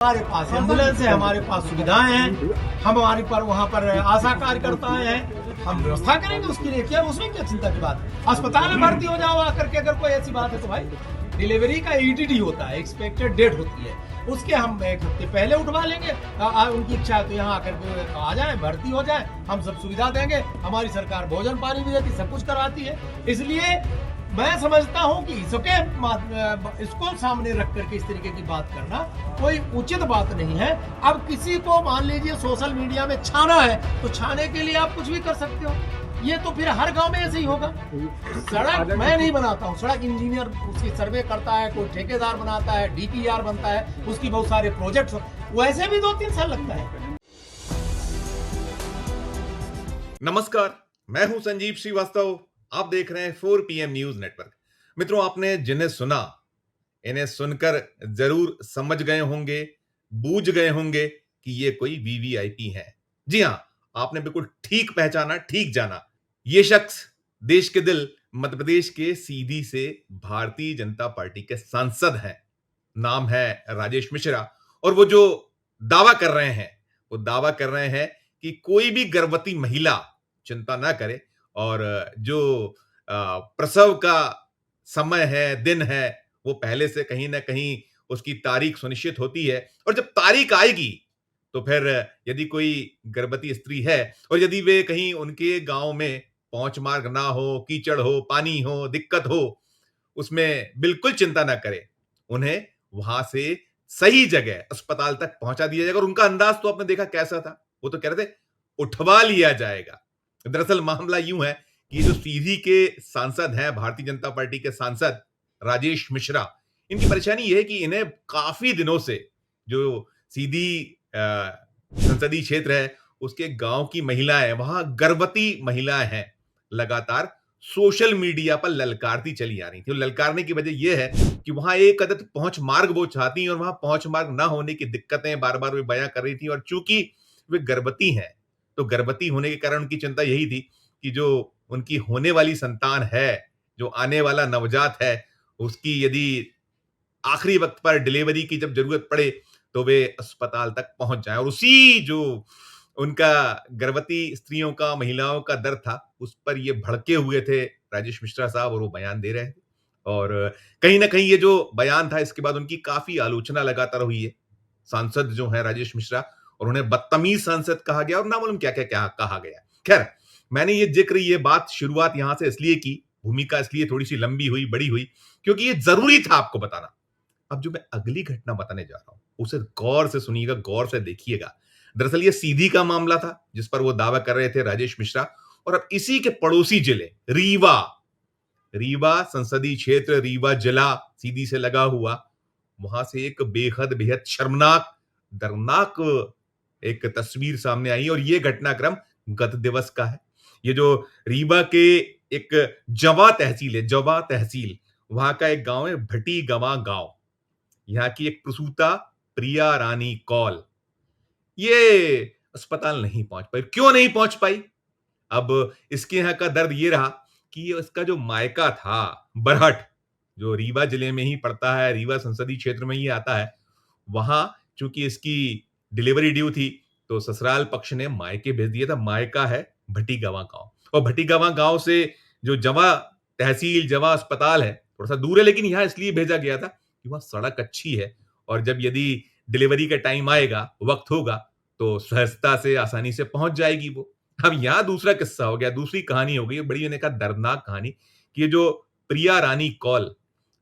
हमारे पास एम्बुलेंस है, हमारे पास सुविधाएं हैं, हमारे पर वहाँ पर आशा कार्यकर्ता हैं, हम व्यवस्था करेंगे उसके लिए। क्या उसमें क्या चिंता की बात है? अस्पताल में भर्ती हो जाओ आकर के, अगर कोई ऐसी बात है तो भाई डिलीवरी का ईटीडी होता है, एक्सपेक्टेड डेट होती है, उसके हम एक हफ्ते पहले उठवा लेंगे। उनकी इच्छा है तो यहाँ आकर के आ जाए, भर्ती हो जाए, हम सब सुविधा देंगे। हमारी सरकार भोजन पानी भी देती, सब कुछ करवाती है। इसलिए मैं समझता हूं कि इसको सामने रख करके इस तरीके की बात करना कोई उचित बात नहीं है। अब किसी को मान लीजिए सोशल मीडिया में छाना है तो छाने के लिए आप कुछ भी कर सकते हो, ये तो फिर हर गांव में ऐसे ही होगा। सड़क मैं नहीं बनाता हूँ, सड़क इंजीनियर उसकी सर्वे करता है, कोई ठेकेदार बनाता है, डीपीआर बनता है, उसकी बहुत सारे प्रोजेक्ट्स, वैसे भी 2-3 साल लगता है। नमस्कार, मैं हूं संजीव श्रीवास्तव। आप देख रहे हैं 4 PM न्यूज नेटवर्क। मित्रों, आपने जिन्हें सुना, इन्हें सुनकर जरूर समझ गए होंगे, बूझ गए होंगे कि ये कोई वीवीआईपी हैं। जी हां, आपने बिल्कुल ठीक पहचाना, ठीक जाना। ये शख्स देश के दिल मध्य प्रदेश के सीधी से भारतीय जनता पार्टी के सांसद हैं। नाम है राजेश मिश्रा। और वो जो दावा कर रहे हैं, वो दावा कर रहे हैं कि कोई भी गर्भवती महिला चिंता ना करे, और जो प्रसव का समय है, दिन है, वो पहले से कहीं ना कहीं उसकी तारीख सुनिश्चित होती है। और जब तारीख आएगी तो फिर यदि कोई गर्भवती स्त्री है और यदि वे कहीं उनके गांव में पहुंच मार्ग ना हो, कीचड़ हो, पानी हो, दिक्कत हो, उसमें बिल्कुल चिंता ना करे। उन्हें वहां से सही जगह अस्पताल तक पहुंचा दिया जाएगा। और उनका अंदाज तो आपने देखा कैसा था, वो तो कह रहे थे उठवा लिया जाएगा। दरअसल मामला यूं है कि जो सीधी के सांसद हैं, भारतीय जनता पार्टी के सांसद राजेश मिश्रा, इनकी परेशानी यह है कि इन्हें काफी दिनों से जो सीधी संसदीय क्षेत्र है उसके गांव की महिलाएं, वहां गर्भवती महिलाएं हैं, लगातार सोशल मीडिया पर ललकारती चली आ रही थी। और ललकारने की वजह यह है कि वहां एक अदद पहुंच मार्ग वो चाहती हैं, और वहां पहुंच मार्ग ना होने की दिक्कतें बार बार वे बयां कर रही थी। और चूंकि वे गर्भवती हैं, तो गर्भवती होने के कारण उनकी चिंता यही थी कि जो उनकी होने वाली संतान है, जो आने वाला नवजात है, उसकी यदि आखिरी वक्त पर डिलीवरी की जब जरूरत पड़े तो वे अस्पताल तक पहुंच जाएं। और उसी जो उनका गर्भवती स्त्रियों का, महिलाओं का दर्द था, उस पर ये भड़के हुए थे राजेश मिश्रा साहब, और वो बयान दे रहे थे। और कहीं ना कहीं ये जो बयान था, इसके बाद उनकी काफी आलोचना लगातार हुई है। सांसद जो है राजेश मिश्रा, और उन्हें बदतमीज सांसद कहा गया और ना मालूम क्या क्या क्या कहा गया। खैर, मैंने ये बात शुरुआत यहां से इसलिए की, भूमिका इसलिए थोड़ी सी लंबी हुई, बड़ी हुई, क्योंकि ये जरूरी था आपको बताना। अब जो मैं अगली घटना बताने जा रहा हूं, उसे गौर से सुनिएगा, गौर से देखिएगा। दरअसल ये सीधी का मामला था जिस पर वो दावा कर रहे थे राजेश मिश्रा। और अब इसी के पड़ोसी जिले रीवा, रीवा संसदीय क्षेत्र, रीवा जिला सीधी से लगा हुआ, वहां से एक बेहद बेहद शर्मनाक, दर्दनाक एक तस्वीर सामने आई। और यह घटनाक्रम गत दिवस का है। ये जो रीवा के एक जवा तहसील है, जवा तहसील, वहां का एक गांव है भटी गवा गांव। यहाँ की एक प्रसूता प्रिया रानी कौल, ये अस्पताल नहीं पहुंच पाई। क्यों नहीं पहुंच पाई? अब इसके यहाँ का दर्द ये रहा कि इसका जो मायका था बरहट, जो रीवा जिले में ही पड़ता है, रीवा संसदीय क्षेत्र में ही आता है, वहां चूंकि इसकी डिलीवरी ड्यू थी तो ससुराल पक्ष ने मायके भेज दिया था। मायका है भटीगवा गांव, और भटीगवा गांव से जो जवा तहसील, जवा अस्पताल है, थोड़ा सा दूर है, लेकिन यहां इसलिए भेजा गया था कि वहां सड़क अच्छी है, और जब यदि डिलीवरी का टाइम आएगा, वक्त होगा, तो सहजता से, आसानी से पहुंच जाएगी वो। अब यहां दूसरा किस्सा हो गया, दूसरी कहानी हो गई, बड़ी मैंने कहा दर्दनाक कहानी, कि ये जो प्रिया रानी कौल,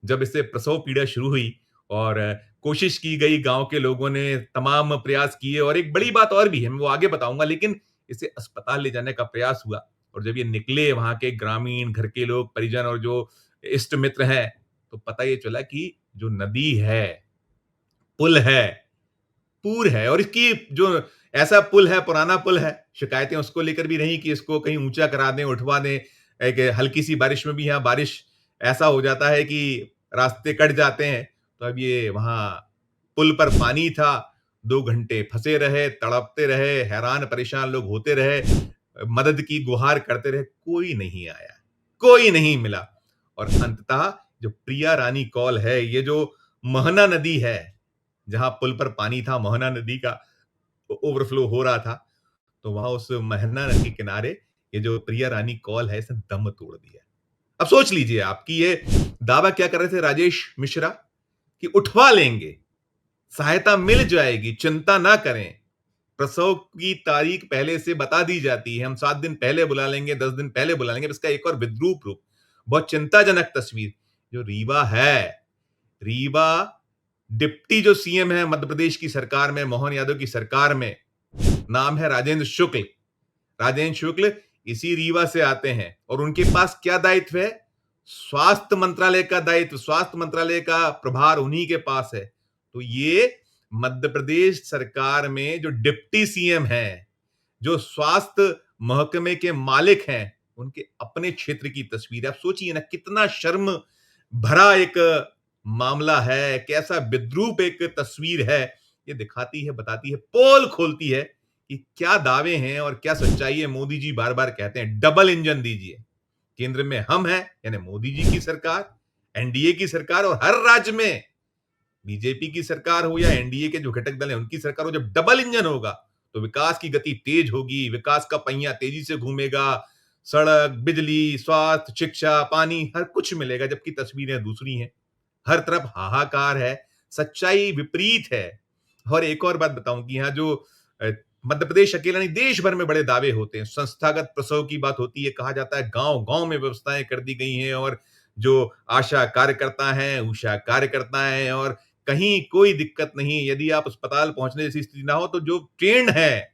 जब इससे प्रसव पीड़ा शुरू हुई और कोशिश की गई, गांव के लोगों ने तमाम प्रयास किए, और एक बड़ी बात और भी है, मैं वो आगे बताऊंगा, लेकिन इसे अस्पताल ले जाने का प्रयास हुआ। और जब ये निकले, वहां के ग्रामीण, घर के लोग, परिजन और जो इष्ट मित्र हैं, तो पता ये चला कि जो नदी है, पुल है, पूर है, और इसकी जो ऐसा पुल है, पुराना पुल है, शिकायतें उसको लेकर भी रही कि इसको कहीं ऊंचा करा दें, उठवा दें। एक हल्की सी बारिश में भी यहाँ बारिश ऐसा हो जाता है कि रास्ते कट जाते हैं। तो अब ये वहां पुल पर पानी था, 2 घंटे फंसे रहे, तड़पते रहे, हैरान परेशान लोग होते रहे, मदद की गुहार करते रहे, कोई नहीं आया, कोई नहीं मिला। और अंततः जो प्रिया रानी कौल है, ये जो महना नदी है, जहां पुल पर पानी था, मोहना नदी का ओवरफ्लो हो रहा था, तो वहां उस मोहना नदी के किनारे ये जो प्रिया रानी कौल है, इसने दम तोड़ दिया। अब सोच लीजिए आप कि ये दावा क्या कर रहे थे राजेश मिश्रा कि उठवा लेंगे, सहायता मिल जाएगी, चिंता ना करें, प्रसव की तारीख पहले से बता दी जाती है, हम 7 दिन पहले बुला लेंगे, 10 दिन पहले बुला लेंगे। इसका एक और विद्रूप रूप, बहुत चिंताजनक तस्वीर जो रीवा है, रीवा डिप्टी जो सीएम है मध्य प्रदेश की सरकार में, मोहन यादव की सरकार में, नाम है राजेंद्र शुक्ल। राजेंद्र शुक्ल इसी रीवा से आते हैं और उनके पास क्या दायित्व है? स्वास्थ्य मंत्रालय का दायित्व, स्वास्थ्य मंत्रालय का प्रभार उन्हीं के पास है। तो ये मध्य प्रदेश सरकार में जो डिप्टी सीएम है, जो स्वास्थ्य महकमे के मालिक हैं, उनके अपने क्षेत्र की तस्वीर है। आप सोचिए ना कितना शर्म भरा एक मामला है, कैसा विद्रूप एक तस्वीर है। ये दिखाती है, बताती है, पोल खोलती है कि क्या दावे हैं और क्या सच्चाई है। मोदी जी बार-बार कहते हैं डबल इंजन दीजिए। केंद्र में हम हैं, यानी मोदी जी की सरकार, एनडीए की सरकार, और हर राज्य में बीजेपी की सरकार हो या एनडीए के जो घटक दल हैं उनकी सरकार हो, जब डबल इंजन होगा तो विकास की गति तेज होगी, विकास का पहिया तेजी से घूमेगा, सड़क, बिजली, स्वास्थ्य, शिक्षा, पानी, हर कुछ मिलेगा। जबकि तस्वीरें दूसरी हैं, हर तरफ हाहाकार है, सच्चाई विपरीत है। और एक और बात बताऊं कि यहाँ जो मध्य प्रदेश अकेला नहीं, देश भर में बड़े दावे होते हैं। संस्थागत प्रसव की बात होती है, कहा जाता है गांव गांव में व्यवस्थाएं कर दी गई हैं और जो आशा कार्यकर्ता हैं, उषा कार्यकर्ता हैं, और कहीं कोई दिक्कत नहीं। यदि आप अस्पताल पहुंचने जैसी स्थिति ना हो तो जो ट्रेंड है,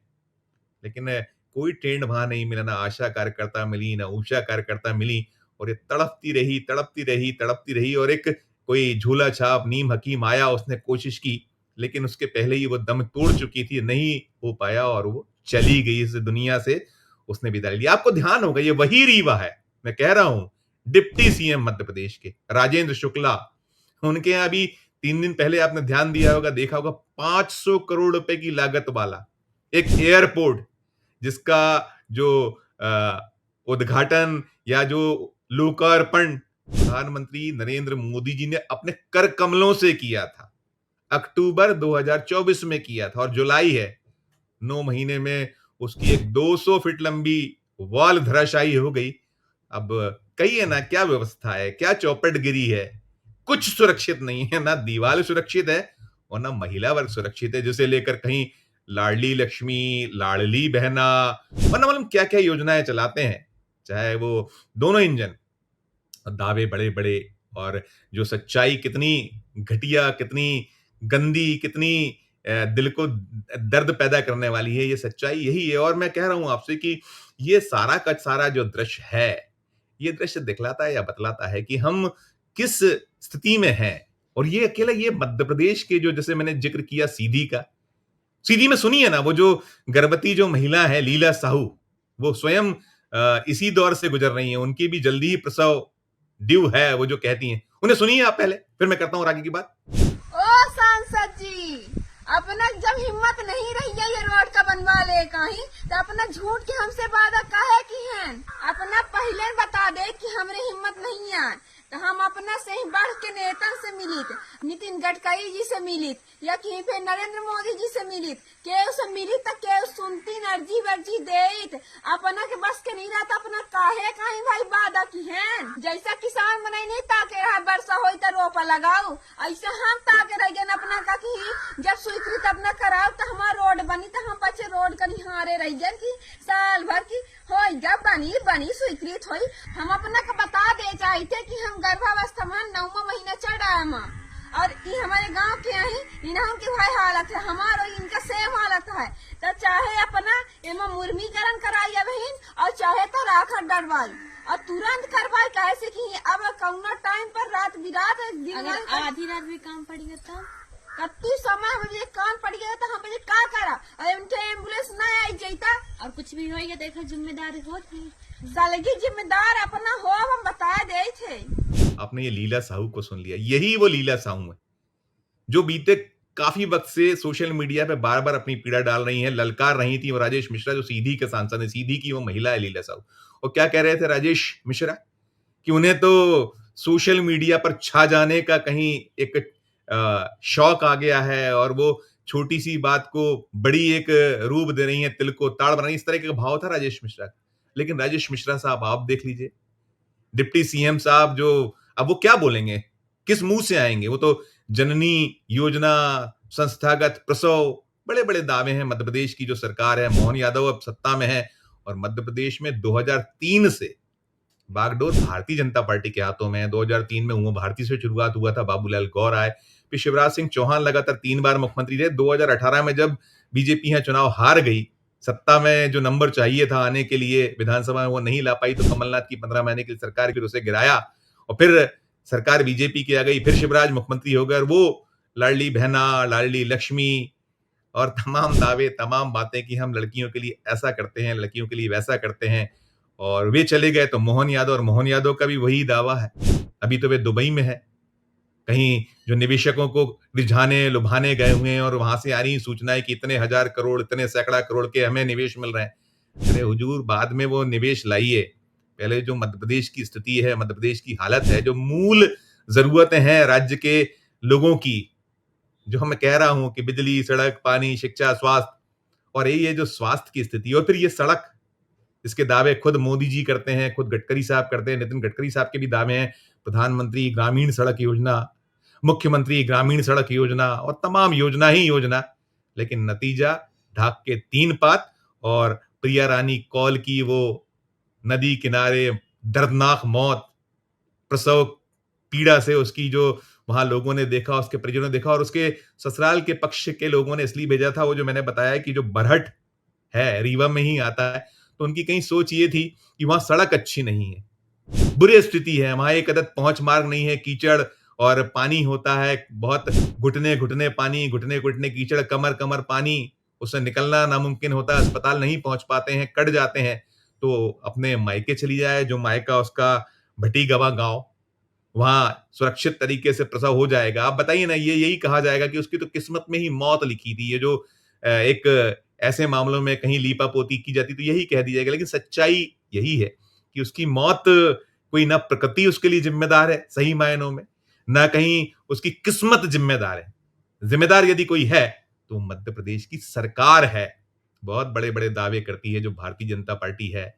लेकिन कोई ट्रेंड वहां नहीं मिला, ना आशा कार्यकर्ता मिली, ना उषा कार्यकर्ता मिली, और ये तड़पती रही, तड़पती रही, तड़पती रही। और एक कोई झूला छाप नीम हकीम आया, उसने कोशिश की, लेकिन उसके पहले ही वो दम तोड़ चुकी थी, नहीं हो पाया और वो चली गई इस दुनिया से, उसने विदाई ली। आपको ध्यान होगा ये वही रीवा है, मैं कह रहा हूं, डिप्टी सीएम मध्य प्रदेश के राजेंद्र शुक्ला। उनके यहाँ अभी 3 दिन पहले आपने ध्यान दिया होगा, देखा होगा, 500 करोड़ रुपए की लागत वाला एक एयरपोर्ट, जिसका जो उद्घाटन या जो लोकार्पण प्रधानमंत्री नरेंद्र मोदी जी ने अपने कर कमलों से किया था, अक्टूबर 2024 में किया था, और जुलाई है, 9 महीने में उसकी एक 200 फीट लंबी वॉल धराशायी हो गई। अब कहिए ना क्या व्यवस्था है, क्या चौपटगिरी है, कुछ सुरक्षित नहीं है, ना दीवार सुरक्षित है और ना महिला वर्ग सुरक्षित है, जिसे लेकर कहीं लाडली लक्ष्मी, लाडली बहना, और ना मालूम क्या क्या योजनाएं चलाते हैं, चाहे वो दोनों इंजन। दावे बड़े बड़े, और जो सच्चाई कितनी घटिया, कितनी गंदी, कितनी दिल को दर्द पैदा करने वाली है, ये सच्चाई यही है। और मैं कह रहा हूं आपसे कि ये सारा का सारा जो दृश्य है, ये दृश्य दिखलाता है या बतलाता है कि हम किस स्थिति में हैं। और ये अकेला ये मध्य प्रदेश के जो, जैसे मैंने जिक्र किया सीधी का, सीधी में सुनिए ना, वो जो गर्भवती जो महिला है लीला साहू, वो स्वयं इसी दौर से गुजर रही हैं, उनकी भी जल्दी ही प्रसव ड्यू है, वो जो कहती हैं, उन्हें सुनिए आप पहले, फिर मैं करता हूं आगे की बात। ओ सांसद जी, अपना जब हिम्मत नहीं रही है ये रोड का बनवा ले कहीं, तो अपना झूठ के हमसे वादा काहे की है? अपना पहले बता दे कि हमरे हिम्मत नहीं है, तो हम अपना से ही बढ़ के नेता से मिलित, नितिन गडकरी जी से मिलित, या कहीं पे नरेंद्र मोदी जी से मिलित, केहू से मिलित तो केहू सुनती अर्जी वर्जी देत, अपना के बस के नहीं रहता, अपना काहे कहीं भाई वादा की है? जैसा किसान बनाई नहीं ताके रहा वर्षा होई तो रोपा लगाओ, ऐसे हम ताके रह गए अपना का कि जब स्वीकृत अपना कराओ तो हमारा रोड बनी, तो हम बच्चे रोड का निहारे रह गए कि साल भर की हो जब बनी स्वीकृत हुई। हम अपना का बता दे चाहते कि हम गर्भावस्था में 9वां महीना चढ़ रहा है, और ये हमारे गांव के यही इन्हों की भाई हालत है, हमारा इनका सेम हालत है। तो चाहे अपना एमा मुर्मीकरण कराई बहन, और चाहे तो राखा डरवाई और तुरंत करवाई, कैसे कि अब कौना टाइम पर रात बिरात आधी रात भी काम पड़ी तो कत्ती समय मुझे काम पड़ गया तो हम मुझे का करा, और उनके एम्बुलेंस न आई जाता, और कुछ भी होएगा देखो जिम्मेदारी होती सालगी जिम्मेदार अपना हो, हम बता दे थे। आपने ये लीला साहू को सुन लिया, यही वो लीला साहू है जो बीते काफी वक्त से सोशल मीडिया पे बार बार अपनी पीड़ा डाल रही हैं, ललकार रही थी। और राजेश मिश्रा जो सीधी के सांसद है, सीधी की वो महिला है लीला साहू, और क्या कह रहे थे राजेश मिश्रा कि उन्हें तो सोशल मीडिया पर छा जाने का कहीं एक शौक आ गया है और वो छोटी सी बात को बड़ी एक रूप दे रही है, तिल को ताड़ बना रही है। इस तरह का भाव था राजेश मिश्रा का। लेकिन राजेश मिश्रा साहब आप देख लीजिए, डिप्टी सीएम साहब जो अब वो क्या बोलेंगे, किस मुंह से आएंगे? वो तो जननी योजना, संस्थागत प्रसव, बड़े बड़े दावे हैं। मध्य प्रदेश की जो सरकार है, मोहन यादव अब सत्ता में है और मध्य प्रदेश में 2003 से बागडोर भारतीय जनता पार्टी के हाथों में है। 2003 में उमा भारती से शुरुआत हुआ था, बाबूलाल गौर आए, फिर शिवराज सिंह चौहान लगातार 3 बार मुख्यमंत्री रहे। 2018 में जब बीजेपी यहाँ चुनाव हार गई, सत्ता में जो नंबर चाहिए था आने के लिए विधानसभा में वो नहीं ला पाई, तो कमलनाथ की 15 महीने की सरकार फिर उसे गिराया और फिर सरकार बीजेपी की आ गई, फिर शिवराज मुख्यमंत्री हो गए और वो लाडली बहना, लाडली लक्ष्मी और तमाम दावे, तमाम बातें कि हम लड़कियों के लिए ऐसा करते हैं, लड़कियों के लिए वैसा करते हैं, और वे चले गए तो मोहन यादव, और मोहन यादव का भी वही दावा है। अभी तो वे दुबई में है, कहीं जो निवेशकों को रिझाने लुभाने गए हुए हैं और वहां से आ रही सूचनाएं कि इतने हजार करोड़, इतने सैकड़ा करोड़ के हमें निवेश मिल रहे हैं। अरे हुजूर, बाद में वो निवेश लाइए, पहले जो मध्य प्रदेश की स्थिति है, मध्य प्रदेश की हालत है, जो मूल जरूरतें हैं राज्य के लोगों की, जो मैं कह रहा हूं कि बिजली, सड़क, पानी, शिक्षा, स्वास्थ्य, और ये जो स्वास्थ्य की स्थिति और फिर ये सड़क, इसके दावे खुद मोदी जी करते हैं, खुद गडकरी साहब करते हैं, नितिन गडकरी साहब के भी दावे हैं, प्रधानमंत्री ग्रामीण सड़क योजना, मुख्यमंत्री ग्रामीण सड़क योजना और तमाम योजना ही योजना, लेकिन नतीजा ढाक के 3 पात और प्रिया रानी कौल की वो नदी किनारे दर्दनाक मौत, प्रसव पीड़ा से उसकी जो वहां लोगों ने देखा, उसके परिजनों ने देखा, और उसके ससुराल के पक्ष के लोगों ने इसलिए भेजा था, वो जो मैंने बताया कि जो बरहट है रीवा में ही आता है, तो उनकी कहीं सोच ये थी कि वहां सड़क अच्छी नहीं है, बुरी स्थिति है, वहां एक अदद पहुंच मार्ग नहीं है, कीचड़ और पानी होता है, बहुत घुटने घुटने पानी, घुटने घुटने कीचड़, कमर कमर पानी, उससे निकलना नामुमकिन होता है, अस्पताल नहीं पहुंच पाते हैं, कट जाते हैं, तो अपने मायके चली जाए, जो मायका उसका भटी गवा गांव, वहां सुरक्षित तरीके से प्रसव हो जाएगा। आप बताइए ना, ये यही कहा जाएगा कि उसकी तो किस्मत में ही मौत लिखी थी। ये जो एक ऐसे मामलों में कहीं लीपा पोती की जाती तो यही कह दिया जाएगा, लेकिन सच्चाई यही है कि उसकी मौत कोई ना प्रकृति उसके लिए जिम्मेदार है सही मायनों में, ना कहीं उसकी किस्मत जिम्मेदार है। जिम्मेदार यदि कोई है तो मध्य प्रदेश की सरकार है। बहुत बड़े बड़े दावे करती है जो भारतीय जनता पार्टी है,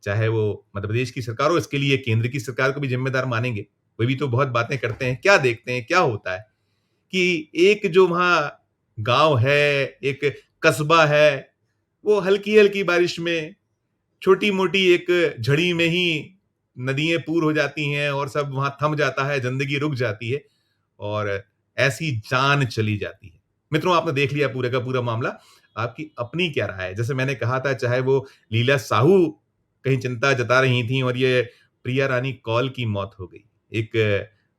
चाहे वो मध्य प्रदेश की सरकार हो, इसके लिए केंद्र की सरकार को भी जिम्मेदार मानेंगे। वे भी तो बहुत बातें करते हैं, क्या देखते हैं, क्या होता है कि एक जो वहां गांव है, एक कस्बा है, वो हल्की हल्की बारिश में, छोटी मोटी एक झड़ी में ही नदियां पूर हो जाती हैं और सब वहां थम जाता है, जिंदगी रुक जाती है और ऐसी जान चली जाती है। मित्रों, आपने देख लिया पूरे का पूरा मामला, आपकी अपनी क्या राय है? जैसे मैंने कहा था, चाहे वो लीला साहू कहीं चिंता जता रही थी और ये प्रिया रानी कौल की मौत हो गई, एक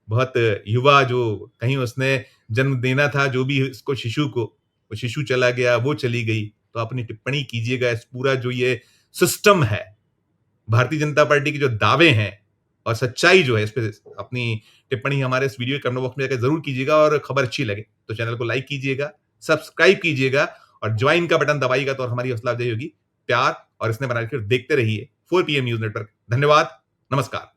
बहुत युवा जो कहीं उसने जन्म देना था, जो भी इसको शिशु को, वो शिशु चला गया, वो चली गई। तो अपनी टिप्पणी कीजिएगा इस पूरा जो ये सिस्टम है, भारतीय जनता पार्टी के जो दावे हैं और सच्चाई जो है, इस पे अपनी टिप्पणी हमारे इस वीडियो के कमेंट बॉक्स में जाकर जरूर कीजिएगा, और खबर अच्छी लगे तो चैनल को लाइक कीजिएगा, सब्सक्राइब कीजिएगा और ज्वाइन का बटन दबाइएगा तो हमारी हौसला अफजाई होगी। प्यार और इसने बना के देखते रहिए 4PM न्यूज नेटवर्क। धन्यवाद, नमस्कार।